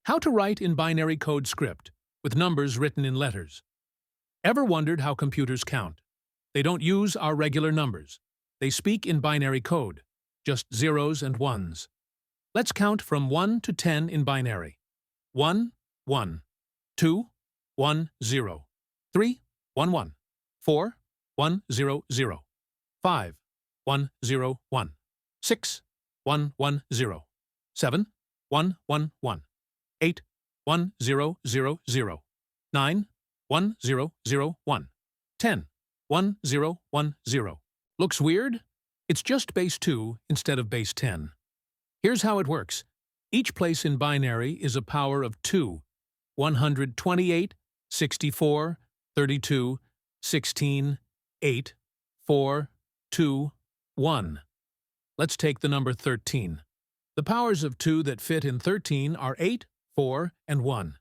How to write in binary code script, with numbers written in letters. Ever wondered how computers count? They don't use our regular numbers. They speak in binary code, just zeros and ones. Let's count from 1 to 10 in binary. 1, 1. 2, 1, 0. 3, 1, 1. 4, 1, 0, 0. 5, 1, 0, 1. 6, 1, 1, 0. 7, 1, 1, 1. 8, 1, 0, 0, 0. 9, 1, 0, 0, 1. 10, 1, 0, 1, 0. Looks weird? It's just base 2 instead of base 10. Here's how it works. Each place in binary is a power of 2. 128, 64, 32, 16, 8, 4, 2, 1. Let's take the number 13. The powers of 2 that fit in 13 are 8, 4, and 1.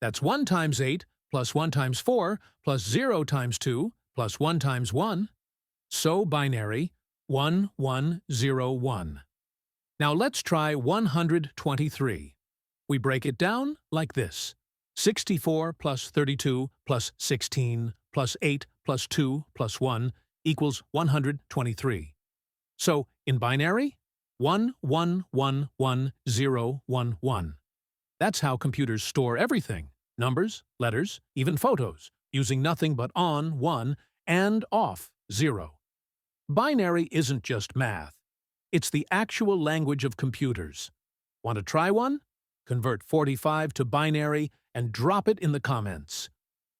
That's 1 times 8, plus 1 times 4, plus 0 times 2, plus 1 times 1. So binary, 1, 1, 0, 1. Now let's try 123. We break it down like this. 64 plus 32 plus 16 plus 8 plus 2 plus 1 equals 123. So, in binary, 1, 1, 1, 1, 0, 1, 1. That's how computers store everything, numbers, letters, even photos, using nothing but on, 1, and off, 0. Binary isn't just math. It's the actual language of computers. Want to try one? Convert 45 to binary and drop it in the comments.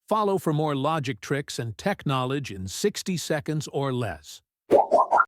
Follow for more logic tricks and tech knowledge in 60 seconds or less.